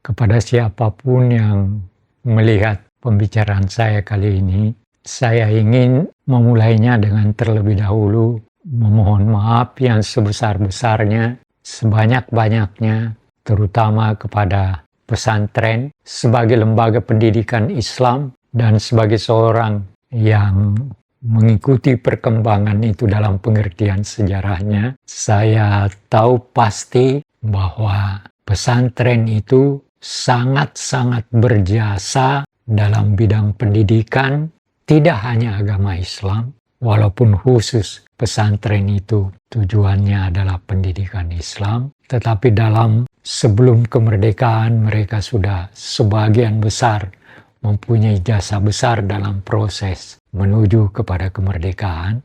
Kepada siapapun yang melihat pembicaraan saya kali ini, saya ingin memulainya dengan terlebih dahulu memohon maaf yang sebesar-besarnya, sebanyak-banyaknya, terutama kepada pesantren sebagai lembaga pendidikan Islam dan sebagai seorang yang mengikuti perkembangan itu dalam pengertian sejarahnya. Saya tahu pasti bahwa pesantren itu sangat-sangat berjasa dalam bidang pendidikan, tidak hanya agama Islam, walaupun khusus pesantren itu tujuannya adalah pendidikan Islam, tetapi sebelum kemerdekaan mereka sudah sebagian besar mempunyai jasa besar dalam proses menuju kepada kemerdekaan.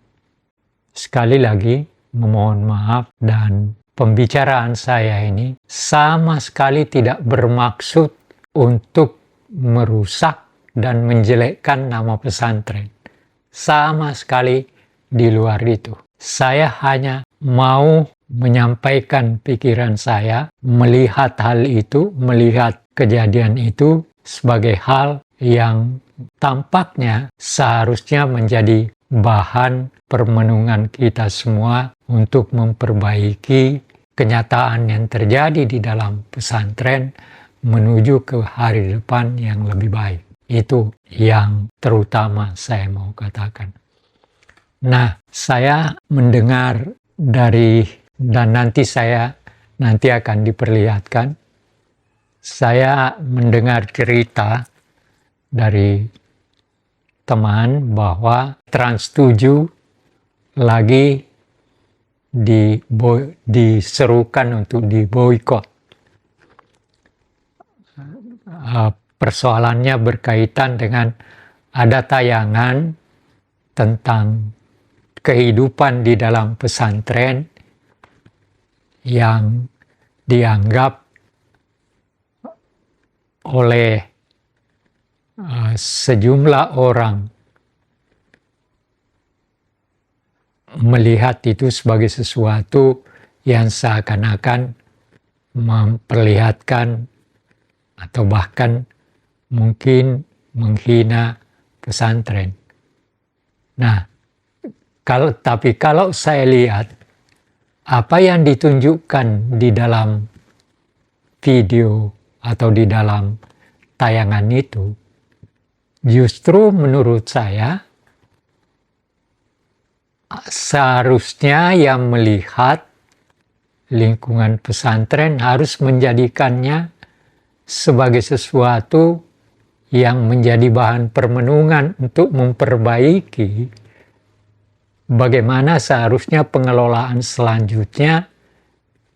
Sekali lagi, memohon maaf, dan pembicaraan saya ini sama sekali tidak bermaksud untuk merusak dan menjelekkan nama pesantren. Sama sekali di luar itu. Saya hanya mau menyampaikan pikiran saya, melihat hal itu, melihat kejadian itu sebagai hal yang tampaknya seharusnya menjadi bahan permenungan kita semua untuk memperbaiki kenyataan yang terjadi di dalam pesantren menuju ke hari depan yang lebih baik. Itu yang terutama saya mau katakan. Nah, saya mendengar dan nanti akan diperlihatkan, saya mendengar cerita dari teman bahwa Trans 7 lagi diserukan untuk diboikot. Persoalannya berkaitan dengan ada tayangan tentang kehidupan di dalam pesantren yang dianggap oleh sejumlah orang melihat itu sebagai sesuatu yang seakan-akan memperlihatkan atau bahkan mungkin menghina pesantren. Nah, tapi kalau saya lihat apa yang ditunjukkan di dalam video atau di dalam tayangan itu, justru menurut saya seharusnya yang melihat lingkungan pesantren harus menjadikannya sebagai sesuatu yang menjadi bahan permenungan untuk memperbaiki bagaimana seharusnya pengelolaan selanjutnya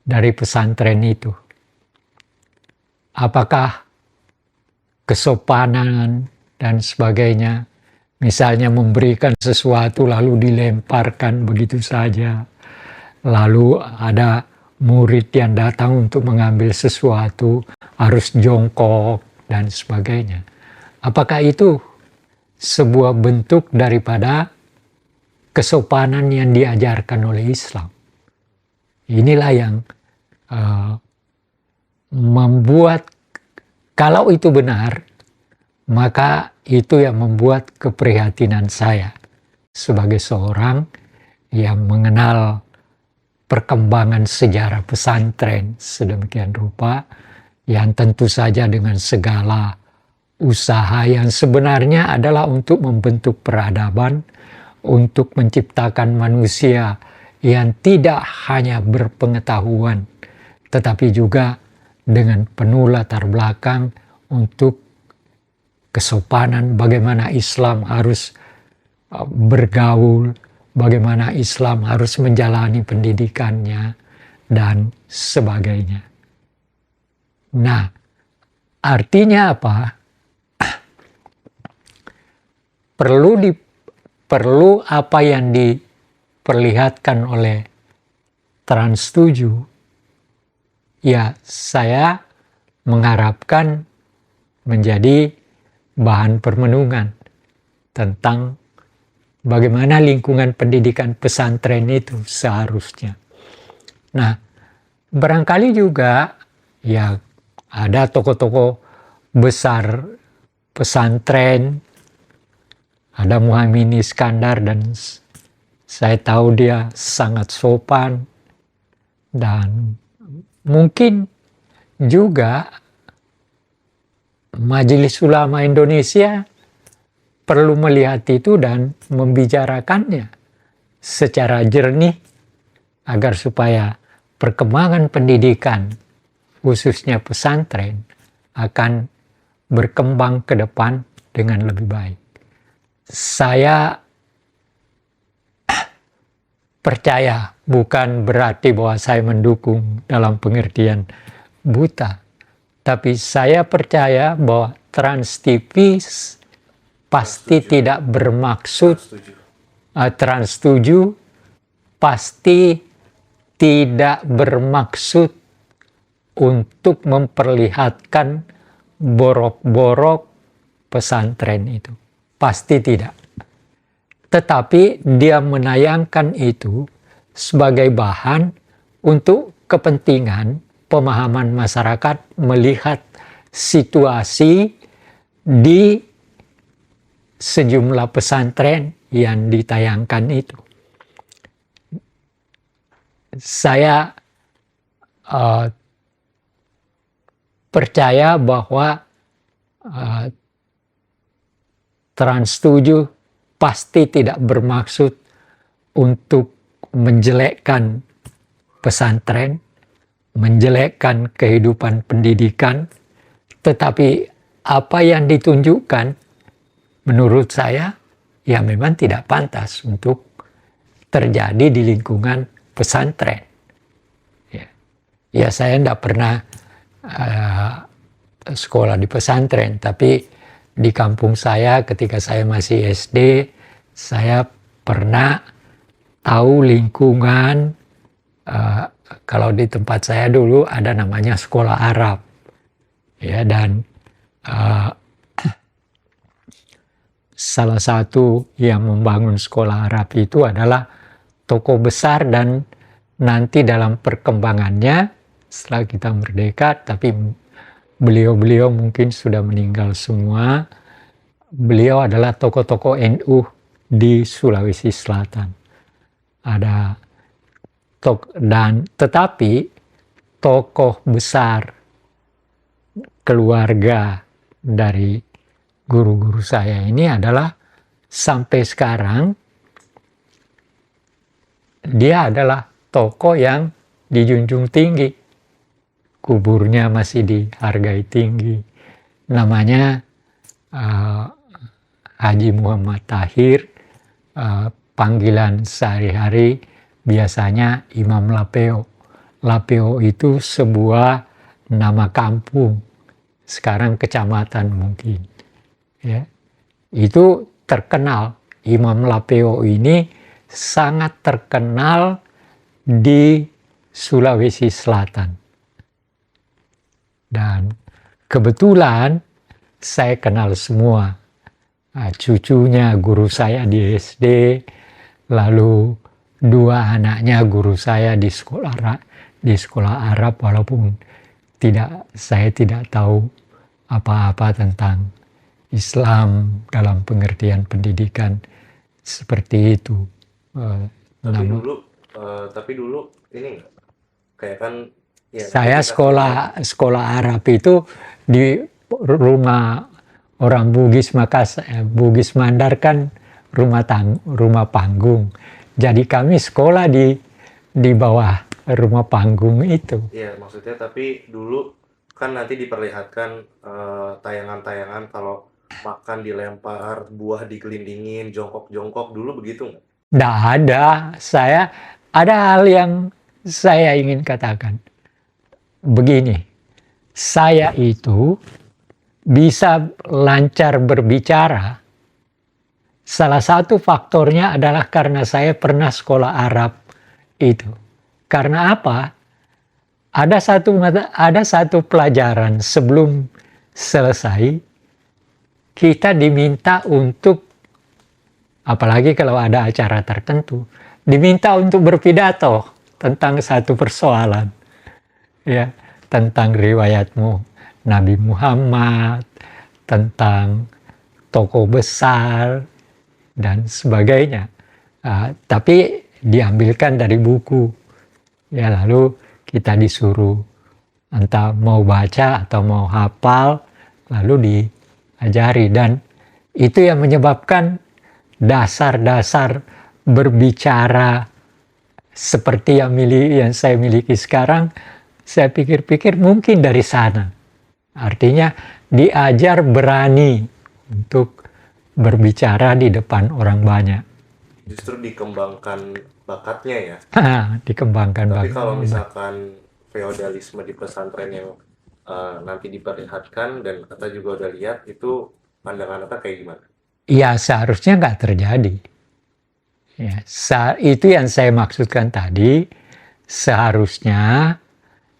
dari pesantren itu. Apakah kesopanan dan sebagainya, misalnya memberikan sesuatu lalu dilemparkan begitu saja, lalu ada murid yang datang untuk mengambil sesuatu harus jongkok dan sebagainya. Apakah itu sebuah bentuk daripada kesopanan yang diajarkan oleh Islam? Inilah yang membuat, kalau itu benar, maka itu yang membuat keprihatinan saya sebagai seorang yang mengenal perkembangan sejarah pesantren sedemikian rupa, yang tentu saja dengan segala usaha yang sebenarnya adalah untuk membentuk peradaban, untuk menciptakan manusia yang tidak hanya berpengetahuan, tetapi juga dengan penuh latar belakang untuk kesopanan, bagaimana Islam harus bergaul, bagaimana Islam harus menjalani pendidikannya, dan sebagainya. Nah, artinya apa? Perlu apa yang diperlihatkan oleh Trans 7, ya saya mengharapkan menjadi bahan permenungan tentang bagaimana lingkungan pendidikan pesantren itu seharusnya. Nah, barangkali juga ya ada tokoh-tokoh besar pesantren, ada Muhammad Iskandar, dan saya tahu dia sangat sopan, dan mungkin juga Majelis Ulama Indonesia perlu melihat itu dan membicarakannya secara jernih agar supaya perkembangan pendidikan khususnya pesantren akan berkembang ke depan dengan lebih baik. Saya percaya, bukan berarti bahwa saya mendukung dalam pengertian buta, tapi saya percaya bahwa Trans TV pasti tidak bermaksud Trans 7 pasti tidak bermaksud untuk memperlihatkan borok-borok pesantren itu. Pasti tidak. Tetapi dia menayangkan itu sebagai bahan untuk kepentingan pemahaman masyarakat melihat situasi di sejumlah pesantren yang ditayangkan itu. Saya percaya bahwa Trans 7 pasti tidak bermaksud untuk menjelekkan pesantren, menjelekkan kehidupan pendidikan, tetapi apa yang ditunjukkan menurut saya ya memang tidak pantas untuk terjadi di lingkungan pesantren. Ya saya tidak pernah sekolah di pesantren, tapi di kampung saya ketika saya masih SD, saya pernah tahu lingkungan, kalau di tempat saya dulu ada namanya sekolah Arab. Ya, dan salah satu yang membangun sekolah Arab itu adalah tokoh besar, dan nanti dalam perkembangannya setelah kita merdeka, tapi beliau-beliau mungkin sudah meninggal semua. Beliau adalah tokoh-tokoh NU di Sulawesi Selatan. Tetapi tokoh besar keluarga dari guru-guru saya ini adalah sampai sekarang dia adalah tokoh yang dijunjung tinggi. Kuburnya masih dihargai tinggi. Namanya Haji Muhammad Tahir, panggilan sehari-hari biasanya Imam Lapeo. Lapeo itu sebuah nama kampung, sekarang kecamatan mungkin. Ya. Itu terkenal, Imam Lapeo ini sangat terkenal di Sulawesi Selatan. Dan kebetulan saya kenal semua cucunya guru saya di SD, lalu dua anaknya guru saya di sekolah Arab, walaupun saya tidak tahu apa-apa tentang Islam dalam pengertian pendidikan seperti itu. Tapi dulu ini kayak kan ya, saya sekolah Arab itu di rumah orang Bugis Makassar, Bugis Mandar kan rumah panggung. Jadi kami sekolah di bawah rumah panggung itu. Iya, maksudnya tapi dulu kan nanti diperlihatkan tayangan-tayangan kalau makan dilempar, buah digelindingin, jongkok-jongkok, dulu begitu nggak? Nggak ada. Ada hal yang saya ingin katakan. Begini, saya itu bisa lancar berbicara. Salah satu faktornya adalah karena saya pernah sekolah Arab itu. Karena apa? Ada satu pelajaran sebelum selesai, kita diminta untuk, apalagi kalau ada acara tertentu, diminta untuk berpidato tentang satu persoalan, ya, tentang riwayatmu. Nabi Muhammad, tentang tokoh besar, dan sebagainya. Tapi diambilkan dari buku. Ya, lalu kita disuruh entah mau baca atau mau hafal, lalu diajari. Dan itu yang menyebabkan dasar-dasar berbicara seperti yang saya miliki sekarang, saya pikir-pikir mungkin dari sana. Artinya diajar berani untuk berbicara di depan orang banyak. Justru dikembangkan bakatnya ya. Dikembangkan Tapi banget. kalau misalkan feodalisme di pesantren yang nanti diperlihatkan dan Atta juga udah lihat, itu pandangan Atta kayak gimana? Ya seharusnya nggak terjadi. Ya, itu yang saya maksudkan tadi, seharusnya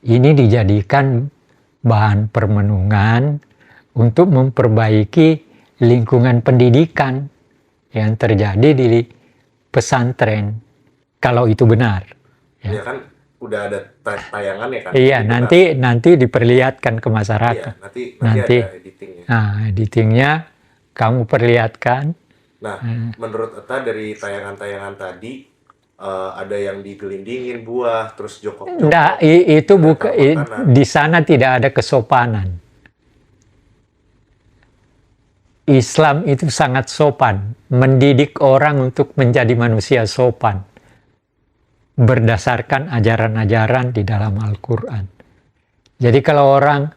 ini dijadikan bahan permenungan untuk memperbaiki lingkungan pendidikan yang terjadi di pesantren, kalau itu benar. Ya kan udah ada tayangannya kan? Iya, Jadi nanti diperlihatkan ke iya, masyarakat. nanti ada editingnya. Nah, editingnya kamu perlihatkan. Nah, menurut Atta dari tayangan-tayangan tadi, ada yang digelindingin buah, terus jongkok-jongkok. Enggak, itu bukan, makanan. di sana tidak ada kesopanan. Islam itu sangat sopan, mendidik orang untuk menjadi manusia sopan berdasarkan ajaran-ajaran di dalam Al-Quran. Jadi kalau orang,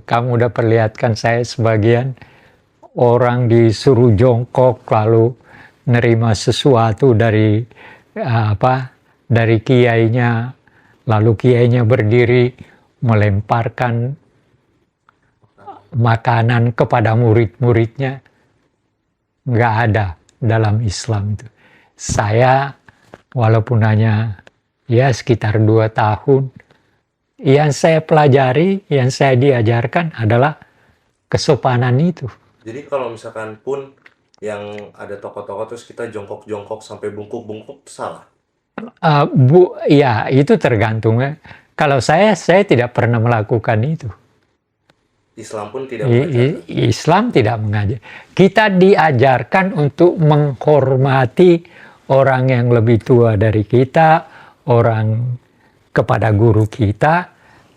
kamu udah perlihatkan saya sebagian orang disuruh jongkok lalu nerima sesuatu dari dari kiainya, lalu kiainya berdiri melemparkan makanan kepada murid-muridnya. Nggak ada dalam Islam itu. Saya walaupun hanya ya sekitar 2 tahun, yang saya pelajari, yang saya diajarkan adalah kesopanan itu. Jadi kalau misalkan pun yang ada tokoh-tokoh terus kita jongkok-jongkok sampai bungkuk-bungkuk, salah? Ya itu tergantung. Kalau saya tidak pernah melakukan itu. Islam pun tidak mengajarkan. Islam tidak mengajar. Kita diajarkan untuk menghormati orang yang lebih tua dari kita, orang kepada guru kita,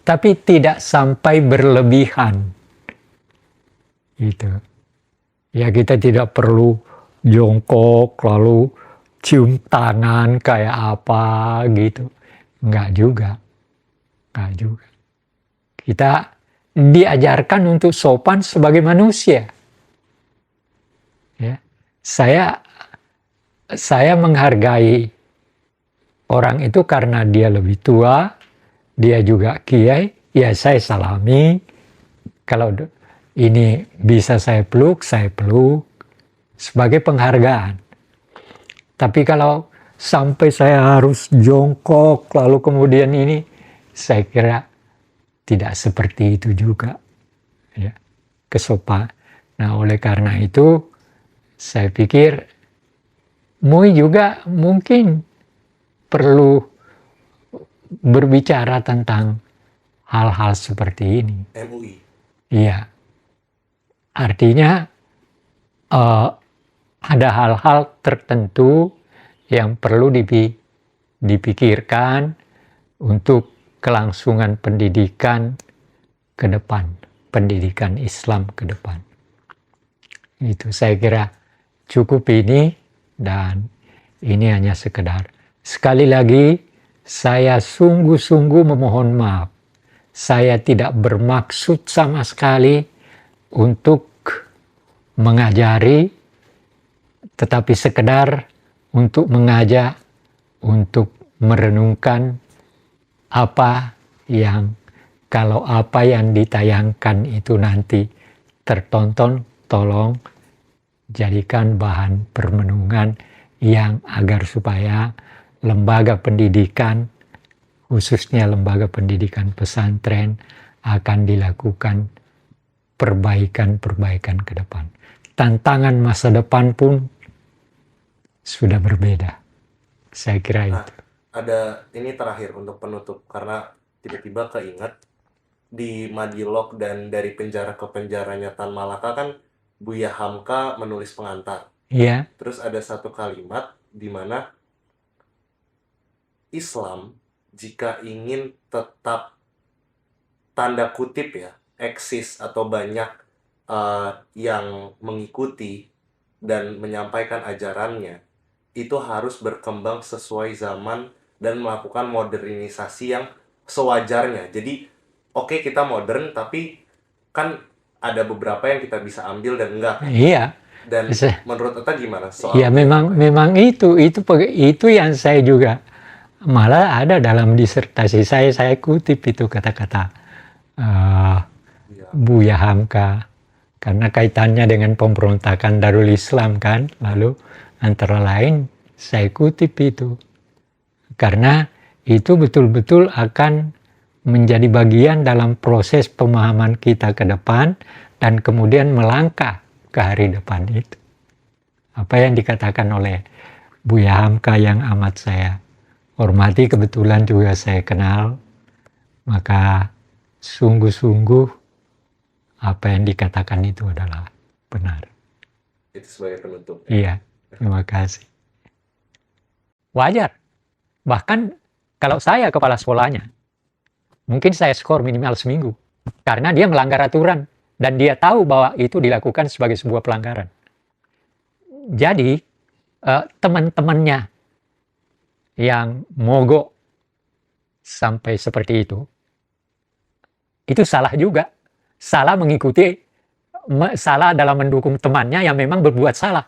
tapi tidak sampai berlebihan. Gitu. Ya kita tidak perlu jongkok lalu cium tangan kayak apa gitu. Enggak juga. Kita diajarkan untuk sopan sebagai manusia. Ya. Saya menghargai orang itu karena dia lebih tua, dia juga kiai, ya saya salami. Kalau ini bisa saya peluk sebagai penghargaan. Tapi kalau sampai saya harus jongkok lalu kemudian ini, saya kira tidak seperti itu juga, ya, kesopanan. Nah, oleh karena itu, saya pikir MUI juga mungkin perlu berbicara tentang hal-hal seperti ini. MUI? Iya. Artinya, ada hal-hal tertentu yang perlu dipikirkan untuk kelangsungan pendidikan ke depan, pendidikan Islam ke depan. Itu saya kira cukup ini, dan ini hanya sekedar. Sekali lagi, saya sungguh-sungguh memohon maaf. Saya tidak bermaksud sama sekali untuk mengajari, tetapi sekedar untuk mengajak, untuk merenungkan kalau apa yang ditayangkan itu nanti tertonton, tolong jadikan bahan permenungan yang agar supaya lembaga pendidikan, khususnya lembaga pendidikan pesantren, akan dilakukan perbaikan-perbaikan ke depan. Tantangan masa depan pun sudah berbeda. Saya kira itu. Ada ini terakhir untuk penutup, karena tiba-tiba keinget di Madilog dan dari penjara ke penjaranya Tan Malaka kan Buya Hamka menulis pengantar. Iya, Terus ada satu kalimat di mana Islam jika ingin tetap tanda kutip ya eksis atau banyak yang mengikuti dan menyampaikan ajarannya, itu harus berkembang sesuai zaman dan melakukan modernisasi yang sewajarnya. Jadi oke, kita modern, tapi kan ada beberapa yang kita bisa ambil dan enggak kan. iya. Dan Se- menurut Eta gimana soal Ya memang itu yang saya juga malah ada dalam disertasi saya kutip itu kata-kata eh, ya, Buya Hamka karena kaitannya dengan pemberontakan Darul Islam kan, lalu antara lain saya kutip itu karena itu betul-betul akan menjadi bagian dalam proses pemahaman kita ke depan dan kemudian melangkah ke hari depan itu. Apa yang dikatakan oleh Buya Hamka yang amat saya hormati, kebetulan juga saya kenal, maka sungguh-sungguh apa yang dikatakan itu adalah benar. itu sebagai penutup. Iya, terima kasih. Wajar. Bahkan kalau saya kepala sekolahnya, mungkin saya skor minimal seminggu. Karena dia melanggar aturan. Dan dia tahu bahwa itu dilakukan sebagai sebuah pelanggaran. Jadi, teman-temannya yang mogok sampai seperti itu salah juga. Salah mengikuti, salah dalam mendukung temannya yang memang berbuat salah.